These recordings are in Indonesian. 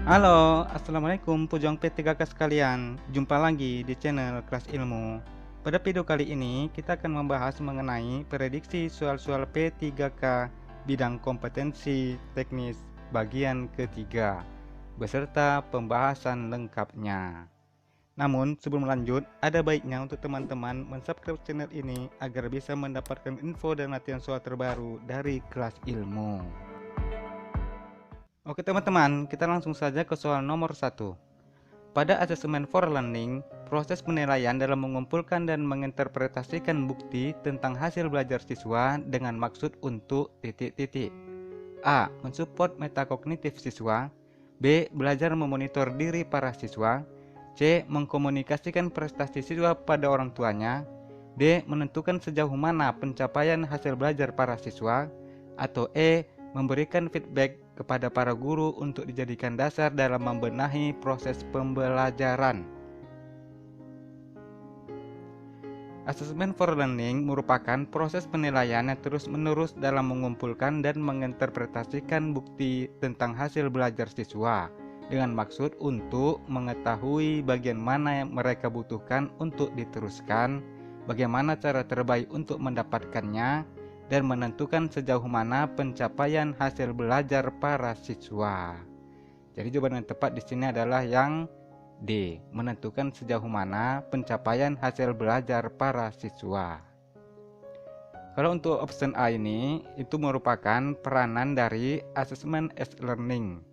Halo, assalamualaikum Pujang P3K sekalian. Jumpa lagi di channel Kelas Ilmu. Pada video kali ini kita akan membahas mengenai prediksi soal-soal P3K bidang kompetensi teknis bagian ketiga beserta pembahasan lengkapnya. Namun sebelum lanjut, ada baiknya untuk teman-teman mensubscribe channel ini agar bisa mendapatkan info dan latihan soal terbaru dari Kelas Ilmu. Oke teman-teman, kita langsung saja ke soal nomor 1. Pada asesmen for learning, proses penilaian dalam mengumpulkan dan menginterpretasikan bukti tentang hasil belajar siswa dengan maksud untuk titik-titik. A. Mensupport metakognitif siswa. B. Belajar memonitor diri para siswa. C. Mengkomunikasikan prestasi siswa pada orang tuanya. D. Menentukan sejauh mana pencapaian hasil belajar para siswa. Atau E. Memberikan feedback kepada para guru untuk dijadikan dasar dalam membenahi proses pembelajaran. Assessment for learning merupakan proses penilaian yang terus-menerus dalam mengumpulkan dan menginterpretasikan bukti tentang hasil belajar siswa dengan maksud untuk mengetahui bagian mana yang mereka butuhkan untuk diteruskan, bagaimana cara terbaik untuk mendapatkannya, dan menentukan sejauh mana pencapaian hasil belajar para siswa. Jadi jawaban yang tepat di sini adalah yang D, menentukan sejauh mana pencapaian hasil belajar para siswa. Kalau untuk option A ini, itu merupakan peranan dari assessment as learning.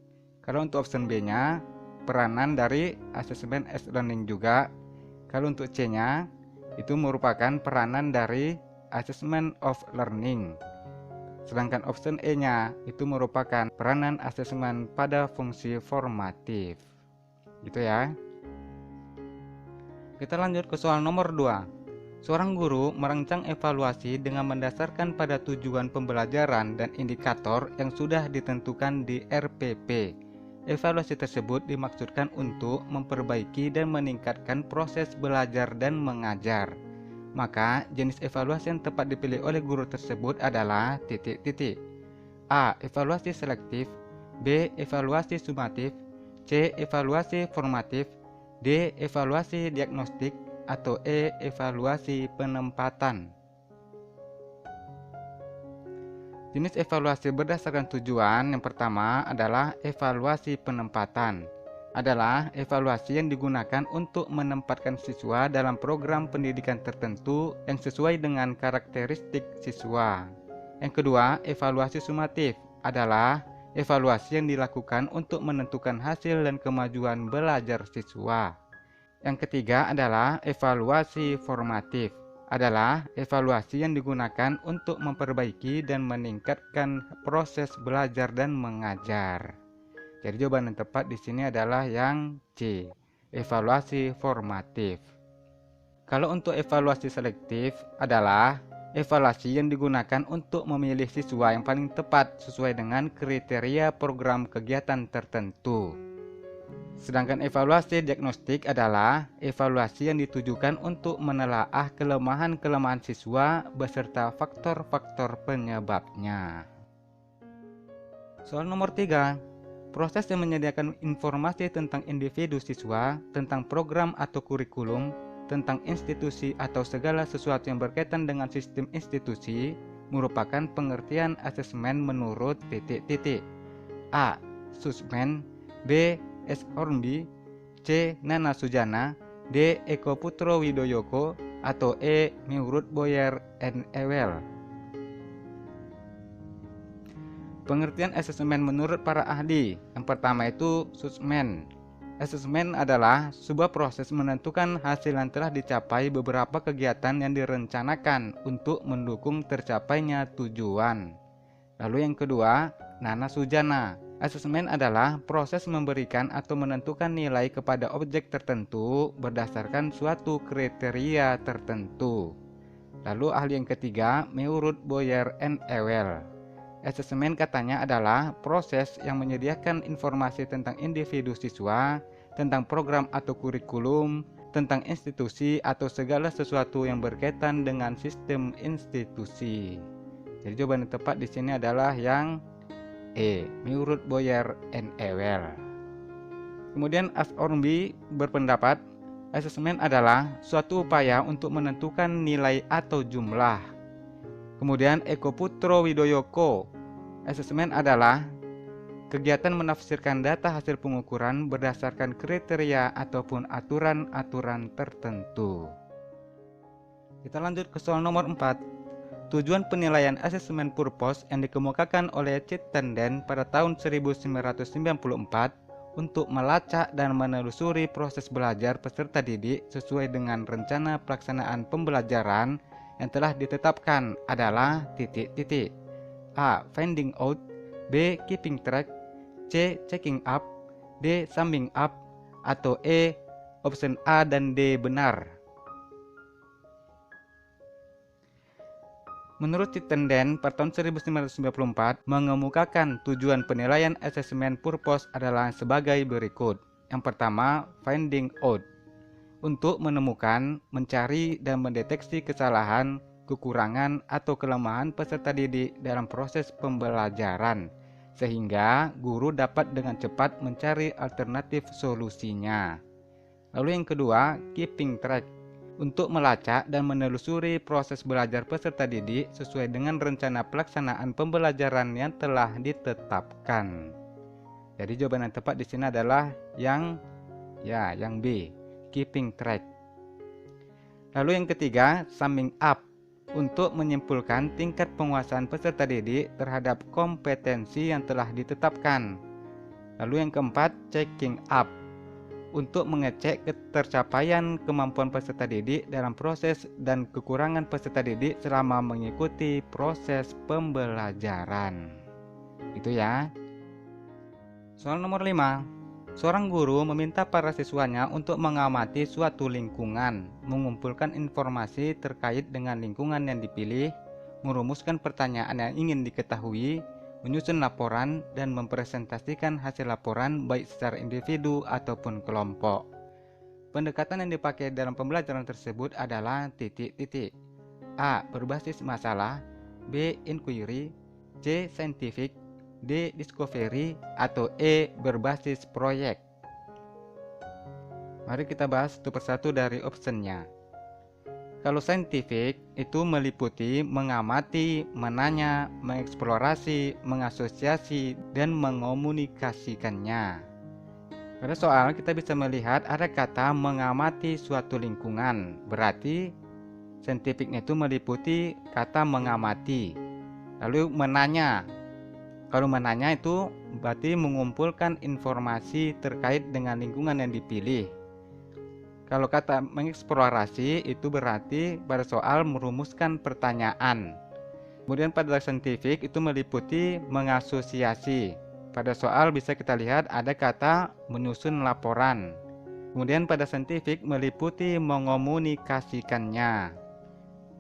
Kalau untuk option B-nya, peranan dari assessment as learning juga. Kalau untuk C-nya, itu merupakan peranan dari assessment of learning. Sedangkan option E-nya itu merupakan peranan asesmen pada fungsi formatif. Gitu ya. Kita lanjut ke soal nomor 2. Seorang guru merancang evaluasi dengan mendasarkan pada tujuan pembelajaran dan indikator yang sudah ditentukan di RPP. Evaluasi tersebut dimaksudkan untuk memperbaiki dan meningkatkan proses belajar dan mengajar. Maka jenis evaluasi yang tepat dipilih oleh guru tersebut adalah titik-titik. A. Evaluasi selektif. B. Evaluasi sumatif. C. Evaluasi formatif. D. Evaluasi diagnostik. Atau E. Evaluasi penempatan. Jenis evaluasi berdasarkan tujuan yang pertama adalah evaluasi penempatan. Adalah evaluasi yang digunakan untuk menempatkan siswa dalam program pendidikan tertentu yang sesuai dengan karakteristik siswa. Yang kedua, evaluasi sumatif adalah evaluasi yang dilakukan untuk menentukan hasil dan kemajuan belajar siswa. Yang ketiga adalah evaluasi formatif. Adalah evaluasi yang digunakan untuk memperbaiki dan meningkatkan proses belajar dan mengajar. Jadi jawaban yang tepat di sini adalah yang C, evaluasi formatif. Kalau untuk evaluasi selektif adalah evaluasi yang digunakan untuk memilih siswa yang paling tepat sesuai dengan kriteria program kegiatan tertentu. Sedangkan evaluasi diagnostik adalah evaluasi yang ditujukan untuk menelaah kelemahan-kelemahan siswa beserta faktor-faktor penyebabnya. Soal nomor 3. Proses yang menyediakan informasi tentang individu siswa, tentang program atau kurikulum, tentang institusi atau segala sesuatu yang berkaitan dengan sistem institusi merupakan pengertian asesmen menurut titik-titik. A. Susmen. B. S. Hornby. C. Nana Sujana. D. Eko Putro Widoyoko. Atau E. Miurut Boyer and Ewell. Pengertian asesmen menurut para ahli. Yang pertama itu susmen. Asesmen adalah sebuah proses menentukan hasil yang telah dicapai beberapa kegiatan yang direncanakan untuk mendukung tercapainya tujuan. Lalu yang kedua, Nana Sujana. Asesmen adalah proses memberikan atau menentukan nilai kepada objek tertentu berdasarkan suatu kriteria tertentu. Lalu ahli yang ketiga, Miurut Boyer and Ewell. Asesmen katanya adalah proses yang menyediakan informasi tentang individu siswa, tentang program atau kurikulum, tentang institusi atau segala sesuatu yang berkaitan dengan sistem institusi. Jadi jawaban yang tepat di sini adalah yang E, Miurut Boyer and Ewell. Kemudian As Ormby berpendapat, asesmen adalah suatu upaya untuk menentukan nilai atau jumlah. Kemudian Eko Putro Widoyoko, asesmen adalah kegiatan menafsirkan data hasil pengukuran berdasarkan kriteria ataupun aturan-aturan tertentu. Kita lanjut ke soal nomor 4. Tujuan penilaian asesmen purpose yang dikemukakan oleh Chittenden pada tahun 1994 untuk melacak dan menelusuri proses belajar peserta didik sesuai dengan rencana pelaksanaan pembelajaran yang telah ditetapkan adalah titik-titik. A. Finding out. B. Keeping track. C. Checking up. D. Summing up. Atau E. Option A dan D benar. Menurut Chittenden, pada tahun 1994 mengemukakan tujuan penilaian asesmen purpose adalah sebagai berikut. Yang pertama, finding out. Untuk menemukan, mencari, dan mendeteksi kesalahan, kekurangan, atau kelemahan peserta didik dalam proses pembelajaran, sehingga guru dapat dengan cepat mencari alternatif solusinya. Lalu yang kedua, keeping track. Untuk melacak dan menelusuri proses belajar peserta didik sesuai dengan rencana pelaksanaan pembelajaran yang telah ditetapkan. Jadi jawaban yang tepat di sini adalah yang B, keeping track. Lalu yang ketiga, summing up. Untuk menyimpulkan tingkat penguasaan peserta didik terhadap kompetensi yang telah ditetapkan. Lalu yang keempat, checking up. Untuk mengecek ketercapaian kemampuan peserta didik dalam proses dan kekurangan peserta didik selama mengikuti proses pembelajaran. Itu ya. Soal nomor 5. Seorang guru meminta para siswanya untuk mengamati suatu lingkungan, mengumpulkan informasi terkait dengan lingkungan yang dipilih, merumuskan pertanyaan yang ingin diketahui, menyusun laporan, dan mempresentasikan hasil laporan baik secara individu ataupun kelompok. Pendekatan yang dipakai dalam pembelajaran tersebut adalah titik-titik. A. Berbasis masalah. B. Inquiry. C. Scientific. D. Discovery. Atau E. Berbasis proyek. Mari kita bahas satu persatu dari optionnya. Kalau scientific itu meliputi mengamati, menanya, mengeksplorasi, mengasosiasi, dan mengomunikasikannya. Pada soal kita bisa melihat ada kata mengamati suatu lingkungan. Berarti scientific itu meliputi kata mengamati. Lalu menanya. Kalau menanya itu berarti mengumpulkan informasi terkait dengan lingkungan yang dipilih. Kalau kata mengeksplorasi itu berarti pada soal merumuskan pertanyaan. Kemudian pada scientific itu meliputi mengasosiasi. Pada soal bisa kita lihat ada kata menyusun laporan. Kemudian pada scientific meliputi mengomunikasikannya.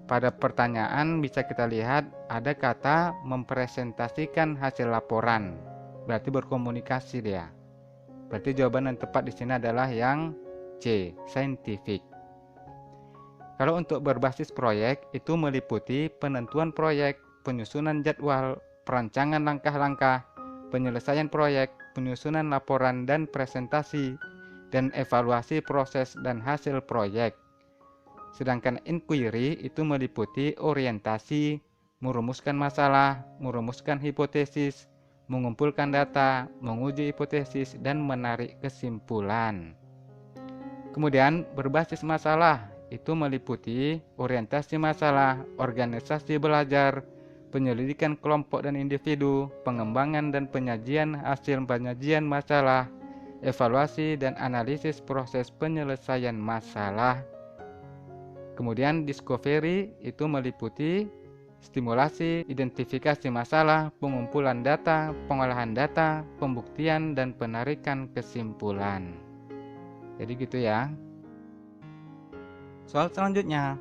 Pada pertanyaan bisa kita lihat ada kata mempresentasikan hasil laporan. Berarti berkomunikasi dia. Berarti jawaban yang tepat di sini adalah yang C. Scientific. Kalau untuk berbasis proyek itu meliputi penentuan proyek, penyusunan jadwal, perancangan langkah-langkah, penyelesaian proyek, penyusunan laporan dan presentasi, dan evaluasi proses dan hasil proyek. Sedangkan inquiry itu meliputi orientasi, merumuskan masalah, merumuskan hipotesis, mengumpulkan data, menguji hipotesis, dan menarik kesimpulan. Kemudian berbasis masalah itu meliputi orientasi masalah, organisasi belajar, penyelidikan kelompok dan individu, pengembangan dan penyajian hasil penyajian masalah, evaluasi dan analisis proses penyelesaian masalah. Kemudian discovery itu meliputi stimulasi, identifikasi masalah, pengumpulan data, pengolahan data, pembuktian, dan penarikan kesimpulan. Jadi gitu ya. Soal selanjutnya,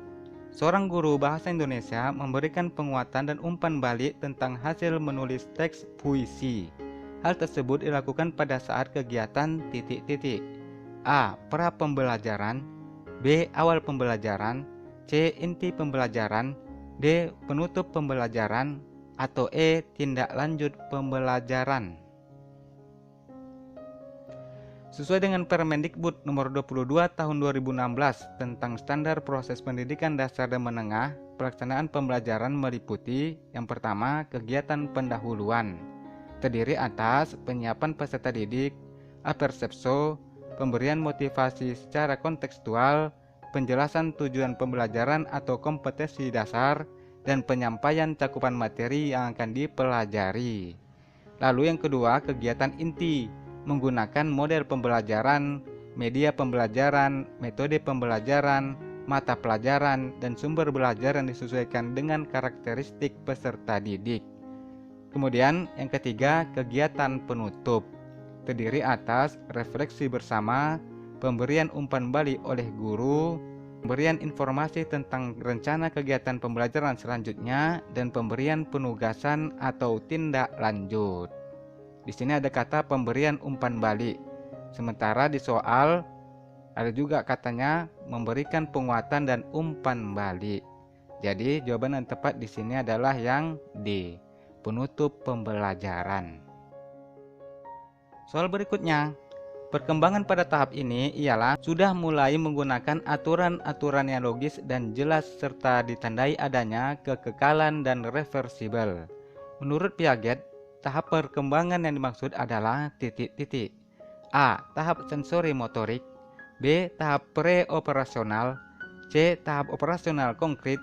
seorang guru bahasa Indonesia memberikan penguatan dan umpan balik tentang hasil menulis teks puisi. Hal tersebut dilakukan pada saat kegiatan titik-titik. A. Pra pembelajaran. B. Awal pembelajaran. C. Inti pembelajaran. D. Penutup pembelajaran. Atau E. Tindak lanjut pembelajaran. Sesuai dengan Permendikbud nomor 22 tahun 2016 tentang standar proses pendidikan dasar dan menengah, pelaksanaan pembelajaran meliputi yang pertama, kegiatan pendahuluan. Terdiri atas penyiapan peserta didik, apersepso, pemberian motivasi secara kontekstual, penjelasan tujuan pembelajaran atau kompetensi dasar, dan penyampaian cakupan materi yang akan dipelajari. Lalu yang kedua, kegiatan inti, menggunakan model pembelajaran, media pembelajaran, metode pembelajaran, mata pelajaran, dan sumber belajar yang disesuaikan dengan karakteristik peserta didik. Kemudian yang ketiga, kegiatan penutup, terdiri atas refleksi bersama, pemberian umpan balik oleh guru, pemberian informasi tentang rencana kegiatan pembelajaran selanjutnya, dan pemberian penugasan atau tindak lanjut. Di sini ada kata pemberian umpan balik. Sementara di soal ada juga katanya memberikan penguatan dan umpan balik. Jadi jawaban yang tepat di sini adalah yang D, penutup pembelajaran. Soal berikutnya, perkembangan pada tahap ini ialah sudah mulai menggunakan aturan-aturan yang logis dan jelas serta ditandai adanya kekekalan dan reversibel. Menurut Piaget, tahap perkembangan yang dimaksud adalah titik-titik. A. Tahap sensori motorik. B. Tahap pre-operasional. C. Tahap operasional konkret.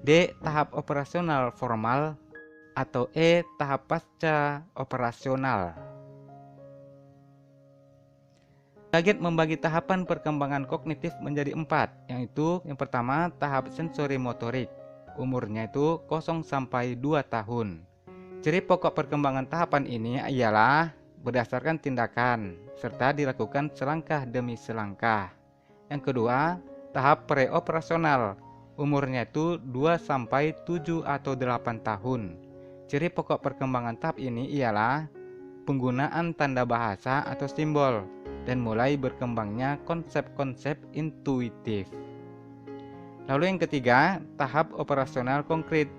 D. Tahap operasional formal. Atau E. Tahap pasca operasional. Piaget membagi tahapan perkembangan kognitif menjadi 4, yaitu yang pertama tahap sensori motorik. Umurnya itu 0 sampai 2 tahun. Ciri pokok perkembangan tahapan ini ialah berdasarkan tindakan serta dilakukan selangkah demi selangkah. Yang kedua, tahap preoperasional. Umurnya itu 2 sampai 7 atau 8 tahun. Ciri pokok perkembangan tahap ini ialah penggunaan tanda bahasa atau simbol dan mulai berkembangnya konsep-konsep intuitif. Lalu yang ketiga, tahap operasional konkret.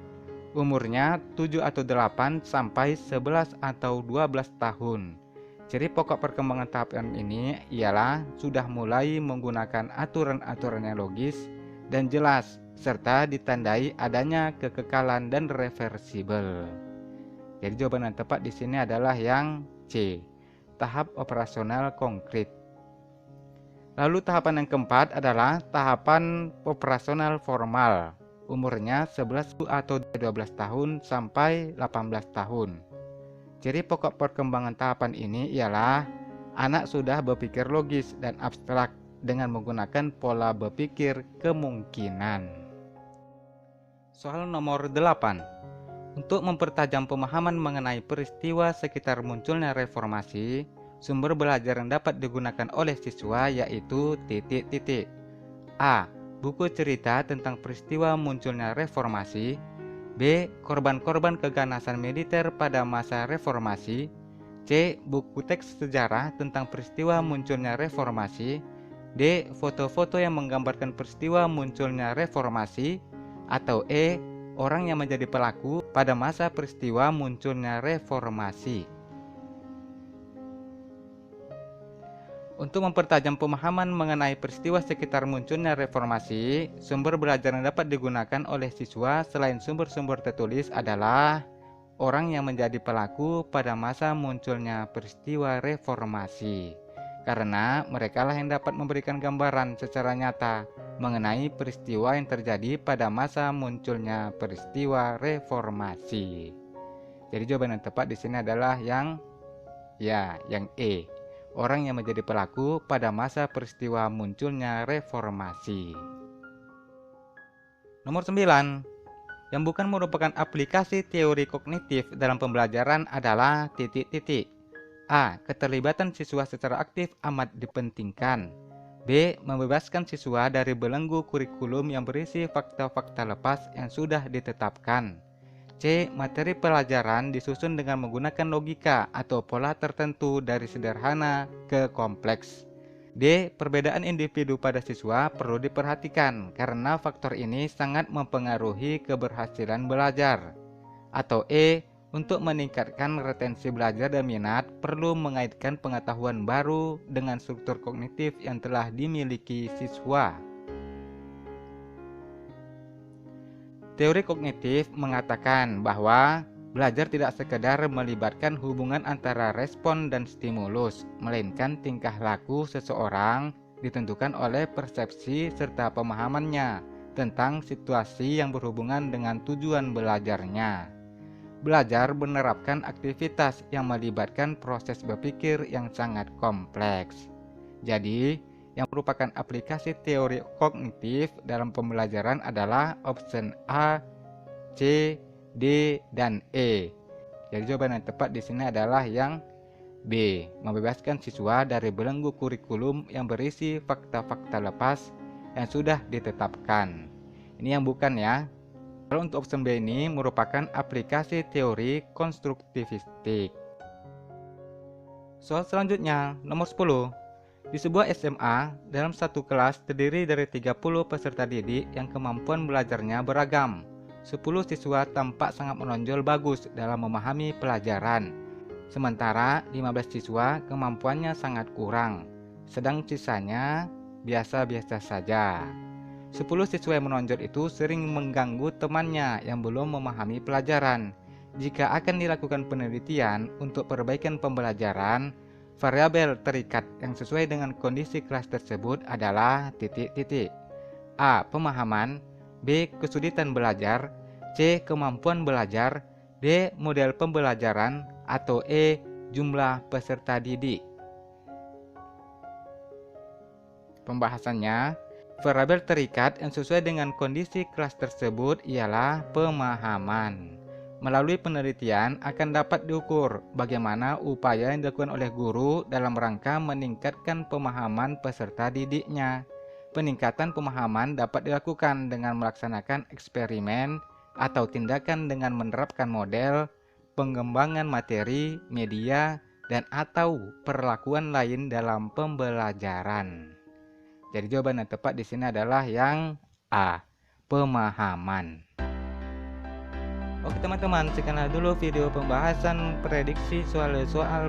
Umurnya 7 atau 8 sampai 11 atau 12 tahun. Ciri pokok perkembangan tahapan ini ialah sudah mulai menggunakan aturan-aturan yang logis dan jelas serta ditandai adanya kekekalan dan reversibel. Jadi jawaban yang tepat di sini adalah yang C, tahap operasional konkret. Lalu tahapan yang keempat adalah tahapan operasional formal. Umurnya 11 atau 12 tahun sampai 18 tahun. Ciri pokok perkembangan tahapan ini ialah anak sudah berpikir logis dan abstrak dengan menggunakan pola berpikir kemungkinan. Soal nomor 8. Untuk mempertajam pemahaman mengenai peristiwa sekitar munculnya reformasi, sumber belajar yang dapat digunakan oleh siswa yaitu titik-titik. A. Buku cerita tentang peristiwa munculnya reformasi. B. Korban-korban keganasan militer pada masa reformasi. C. Buku teks sejarah tentang peristiwa munculnya reformasi. D. Foto-foto yang menggambarkan peristiwa munculnya reformasi. Atau E. Orang yang menjadi pelaku pada masa peristiwa munculnya reformasi. Untuk mempertajam pemahaman mengenai peristiwa sekitar munculnya reformasi, sumber belajar yang dapat digunakan oleh siswa selain sumber-sumber tertulis adalah orang yang menjadi pelaku pada masa munculnya peristiwa reformasi. Karena merekalah yang dapat memberikan gambaran secara nyata mengenai peristiwa yang terjadi pada masa munculnya peristiwa reformasi. Jadi jawaban yang tepat di sini adalah yang E. Orang yang menjadi pelaku pada masa peristiwa munculnya reformasi. Nomor 9. Yang bukan merupakan aplikasi teori kognitif dalam pembelajaran adalah titik-titik. A. Keterlibatan siswa secara aktif amat dipentingkan. B. Membebaskan siswa dari belenggu kurikulum yang berisi fakta-fakta lepas yang sudah ditetapkan. C. Materi pelajaran disusun dengan menggunakan logika atau pola tertentu dari sederhana ke kompleks. D. Perbedaan individu pada siswa perlu diperhatikan karena faktor ini sangat mempengaruhi keberhasilan belajar. Atau E. Untuk meningkatkan retensi belajar dan minat, perlu mengaitkan pengetahuan baru dengan struktur kognitif yang telah dimiliki siswa. Teori kognitif mengatakan bahwa belajar tidak sekedar melibatkan hubungan antara respon dan stimulus, melainkan tingkah laku seseorang ditentukan oleh persepsi serta pemahamannya tentang situasi yang berhubungan dengan tujuan belajarnya. Belajar menerapkan aktivitas yang melibatkan proses berpikir yang sangat kompleks. Jadi, yang merupakan aplikasi teori kognitif dalam pembelajaran adalah option A, C, D, dan E. Jadi jawaban yang tepat di sini adalah yang B, membebaskan siswa dari belenggu kurikulum yang berisi fakta-fakta lepas yang sudah ditetapkan. Ini yang bukan ya. Kalau untuk option B ini merupakan aplikasi teori konstruktivistik. Soal selanjutnya, nomor 10. Di sebuah SMA, dalam satu kelas terdiri dari 30 peserta didik yang kemampuan belajarnya beragam. 10 siswa tampak sangat menonjol bagus dalam memahami pelajaran. Sementara 15 siswa kemampuannya sangat kurang, sedang sisanya biasa-biasa saja. 10 siswa yang menonjol itu sering mengganggu temannya yang belum memahami pelajaran. Jika akan dilakukan penelitian untuk perbaikan pembelajaran, variabel terikat yang sesuai dengan kondisi kelas tersebut adalah titik-titik. A. Pemahaman, B. Kesulitan belajar, C. Kemampuan belajar, D. Model pembelajaran, atau E. Jumlah peserta didik. Pembahasannya, variabel terikat yang sesuai dengan kondisi kelas tersebut ialah pemahaman. Melalui penelitian akan dapat diukur bagaimana upaya yang dilakukan oleh guru dalam rangka meningkatkan pemahaman peserta didiknya. Peningkatan pemahaman dapat dilakukan dengan melaksanakan eksperimen atau tindakan dengan menerapkan model, pengembangan materi, media, dan atau perlakuan lain dalam pembelajaran. Jadi jawaban yang tepat di sini adalah yang A, pemahaman. Oke teman-teman, sekianlah dulu video pembahasan prediksi soal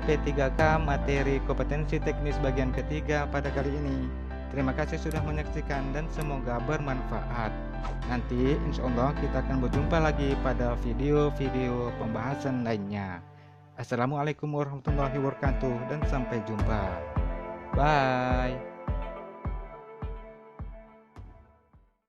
P3K materi kompetensi teknis bagian ketiga pada kali ini. Terima kasih sudah menyaksikan dan semoga bermanfaat. Nanti insya Allah kita akan berjumpa lagi pada video-video pembahasan lainnya. Assalamualaikum warahmatullahi wabarakatuh dan sampai jumpa. Bye.